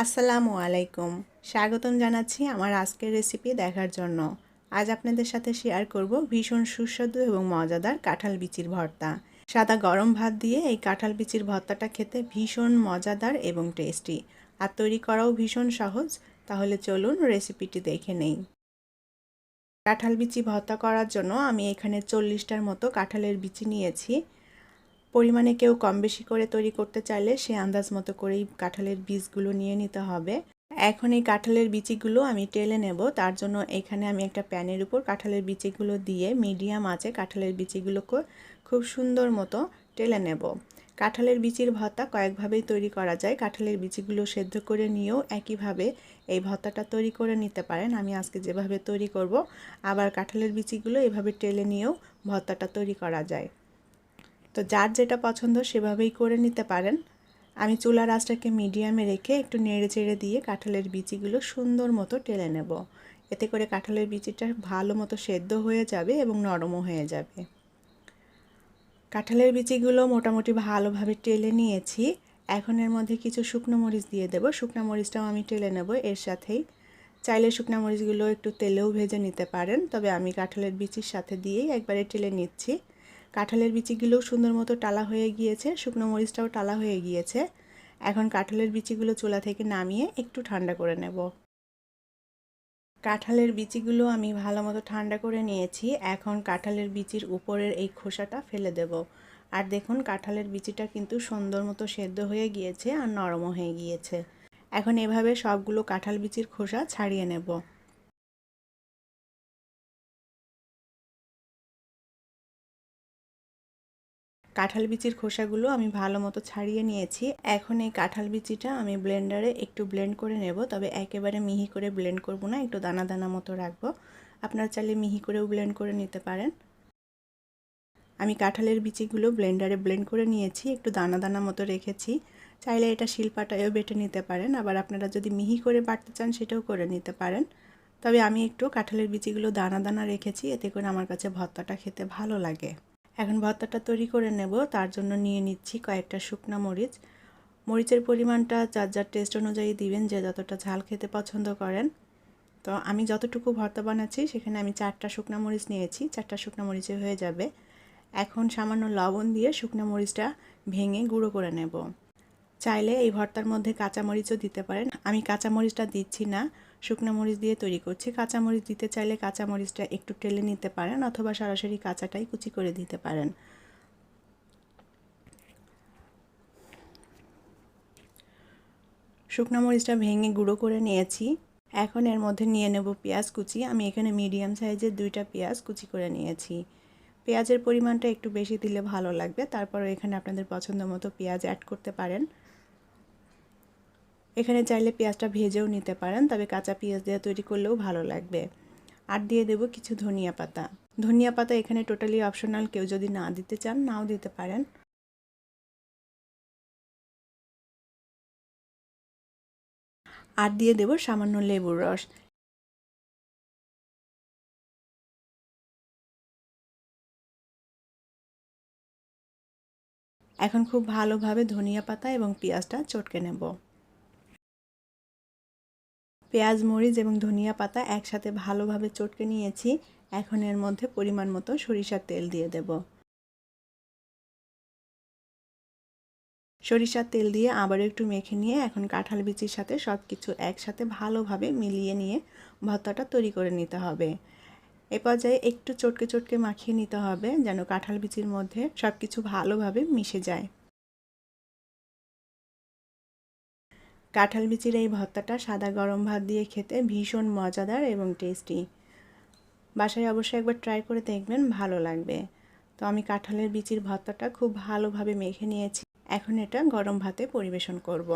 আসসালামু আলাইকুম। স্বাগতম জানাচ্ছি আমার আজকের রেসিপি দেখার জন্য। আজ আপনাদের সাথে শেয়ার করব ভীষণ সুস্বাদু এবং মজাদার কাঁঠাল বিচির ভর্তা। সাদা গরম ভাত দিয়ে এই কাঁঠাল বিচির ভর্তাটা খেতে ভীষণ মজাদার এবং টেস্টি। আর তৈরি করাও ভীষণ সহজ। তাহলে চলুন রেসিপিটি দেখে নেই। কাঁঠাল বিচি ভর্তা করার জন্য আমি এখানে 40টার মতো কাঁঠালের বিচি নিয়েছি। পরিমাণে কেউ কম বেশি করে তৈরি করতে চাইলে সে আন্দাজ মতো করেই কাঁঠালের বীজগুলো নিয়ে নিতে হবে। এখন এই কাঁঠালের বিচিগুলো আমি টেলে নেব। তার জন্য এখানে আমি একটা প্যানের উপর কাঁঠালের বিচিগুলো দিয়ে মিডিয়াম আঁচে কাঁঠালের বিচিগুলোকে খুব সুন্দর মতো টেলে নেব। কাঁঠালের বিচির ভর্তা কয়েকভাবেই তৈরি করা যায়। কাঁঠালের বিচিগুলো সেদ্ধ করে নিয়েও একইভাবে এই ভর্তাটা তৈরি করে নিতে পারেন। আমি আজকে যেভাবে তৈরি করব, আবার কাঁঠালের বিচিগুলো এভাবে টেলে নিয়েও ভর্তাটা তৈরি করা যায়। তো যার যেটা পছন্দ সেভাবেই করে নিতে পারেন। আমি চুলার আঁচটাকে মিডিয়ামে রেখে একটু নেড়ে চেড়ে দিয়ে কাঁঠালের বিচিগুলো সুন্দর মতো টেলে নেব। এতে করে কাঁঠালের বিচিটা ভালো মতো সেদ্ধ হয়ে যাবে এবং নরমও হয়ে যাবে। কাঁঠালের বিচিগুলো মোটামুটি ভালোভাবে টেলে নিয়েছি। এখন এর মধ্যে কিছু শুকনো মরিচ দিয়ে দেব। শুকনো মরিচটাও আমি টেলে নেব এর সাথেই। চাইলে শুকনো মরিচগুলো একটু তেলেও ভেজে নিতে পারেন, তবে আমি কাঁঠালের বিচির সাথে দিয়েই একবারে টেলে নিচ্ছি। কাঁঠালের বিচিগুলোও সুন্দর মতো টালা হয়ে গিয়েছে, শুকনো মরিচটাও টালা হয়ে গিয়েছে। এখন কাঁঠালের বিচিগুলো চুলা থেকে নামিয়ে একটু ঠান্ডা করে নেব। কাঁঠালের বিচিগুলো আমি ভালো মতো ঠান্ডা করে নিয়েছি। এখন কাঁঠালের বিচির উপরের এই খোসাটা ফেলে দেব। আর দেখুন কাঁঠালের বিচিটা কিন্তু সুন্দর মতো সেদ্ধ হয়ে গিয়েছে আর নরমও হয়ে গিয়েছে। এখন এভাবে সবগুলো কাঁঠাল বিচির খোসা ছাড়িয়ে নেব। কাঁঠাল বিচির খোসাগুলো আমি ভালো মতো ছাড়িয়ে নিয়েছি। এখন এই কাঁঠাল বিচিটা আমি ব্লেন্ডারে একটু ব্লেন্ড করে নেব, তবে একেবারে মিহি করে ব্লেন্ড করব না, একটু দানা দানা মতো রাখবো। আপনারা চাইলে মিহি করেও ব্লেন্ড করে নিতে পারেন। আমি কাঁঠালের বিচিগুলো ব্লেন্ডারে ব্লেন্ড করে নিয়েছি, একটু দানা দানা মতো রেখেছি। চাইলে এটা শিলপাটায়ও বেটে নিতে পারেন, আবার আপনারা যদি মিহি করে বাটতে চান সেটাও করে নিতে পারেন। তবে আমি একটু কাঁঠালের বিচিগুলো দানা দানা রেখেছি, এতে করে আমার কাছে ভর্তাটা খেতে ভালো লাগে। এখন ভর্তাটা তৈরি করে নেব। তার জন্য নিয়ে নিচ্ছি কয়েকটা শুকনা মরিচ। মরিচের পরিমাণটা যার যার টেস্ট অনুযায়ী দিবেন, যে যতটা ঝাল খেতে পছন্দ করেন। তো আমি যতটুকু ভর্তা বানাচ্ছি সেখানে আমি 4টা শুকনা মরিচ নিয়েছি, 4টা শুকনা মরিচে হয়ে যাবে। এখন সামান্য লবণ দিয়ে শুকনো মরিচটা ভেঙে গুঁড়ো করে নেব। চাইলে এই ভর্তার মধ্যে কাঁচামরিচও দিতে পারেন। আমি কাঁচামরিচটা দিচ্ছি না, শুকনো মরিচ দিয়ে তৈরি করছি। কাঁচামরিচ দিতে চাইলে কাঁচামরিচটা একটু টেলে নিতে পারেন, অথবা সরাসরি কাঁচাটাই কুচি করে দিতে পারেন। শুকনো মরিচটা ভেঙে গুঁড়ো করে নিয়েছি। এখন এর মধ্যে নিয়ে নেব পেঁয়াজ কুচি। আমি এখানে মিডিয়াম সাইজের 2টা পেঁয়াজ কুচি করে নিয়েছি। পেঁয়াজের পরিমাণটা একটু বেশি দিলে ভালো লাগবে, তারপরে এখানে আপনাদের পছন্দ মতো পেঁয়াজ অ্যাড করতে পারেন। এখানে চাইলে পেঁয়াজটা ভেজেও নিতে পারেন, তবে কাঁচা পেঁয়াজ দিয়ে তৈরি করলেও ভালো লাগবে। আর দিয়ে দেব কিছু ধনিয়া পাতা। ধনিয়া পাতা এখানে টোটালি অপশনাল, কেউ যদি না দিতে চান নাও দিতে পারেন। আর দিয়ে দেব সামান্য লেবুর রস। এখন খুব ভালোভাবে ধনিয়া পাতা এবং পেঁয়াজটা চটকে নেব। পেঁয়াজ, মরিচ এবং ধনিয়া পাতা একসাথে ভালোভাবে চটকে নিয়েছি। এখন এর মধ্যে পরিমাণ মতো সরিষার তেল দিয়ে দেব। সরিষার তেল দিয়ে আবার একটু মেখে নিয়ে এখন কাঁঠাল বিচির সাথে সব কিছু একসাথে ভালোভাবে মিলিয়ে নিয়ে ভর্তাটা তৈরি করে নিতে হবে। এ পর্যায়ে একটু চটকে চটকে মাখিয়ে নিতে হবে, যেন কাঁঠাল বিচির মধ্যে সব কিছু ভালোভাবে মিশে যায়। কাঁঠাল বিচির এই ভর্তাটা সাদা গরম ভাত দিয়ে খেতে ভীষণ মজাদার এবং টেস্টি। বাসায় অবশ্যই একবার ট্রাই করে দেখবেন, ভালো লাগবে। তো আমি কাঁঠালের বিচির ভর্তাটা খুব ভালোভাবে মেখে নিয়েছি। এখন এটা গরম ভাতে পরিবেশন করব।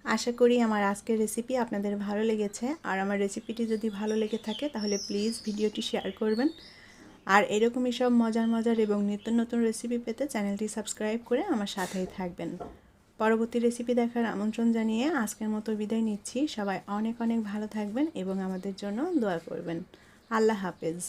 আশা করি আমার আজকের রেসিপি আপনাদের ভালো লেগেছে। আর আমার রেসিপিটি যদি ভালো লেগে থাকে তাহলে প্লিজ ভিডিওটি শেয়ার করবেন। আর এরকমই সব মজার মজার এবং নিত্য নতুন রেসিপি পেতে চ্যানেলটি সাবস্ক্রাইব করে আমার সাথেই থাকবেন। পরবর্তী রেসিপি দেখার আমন্ত্রণ জানিয়ে আজকের মতো বিদায় নিচ্ছি। সবাই অনেক অনেক ভালো থাকবেন এবং আমাদের জন্য দোয়া করবেন। আল্লাহ হাফেজ।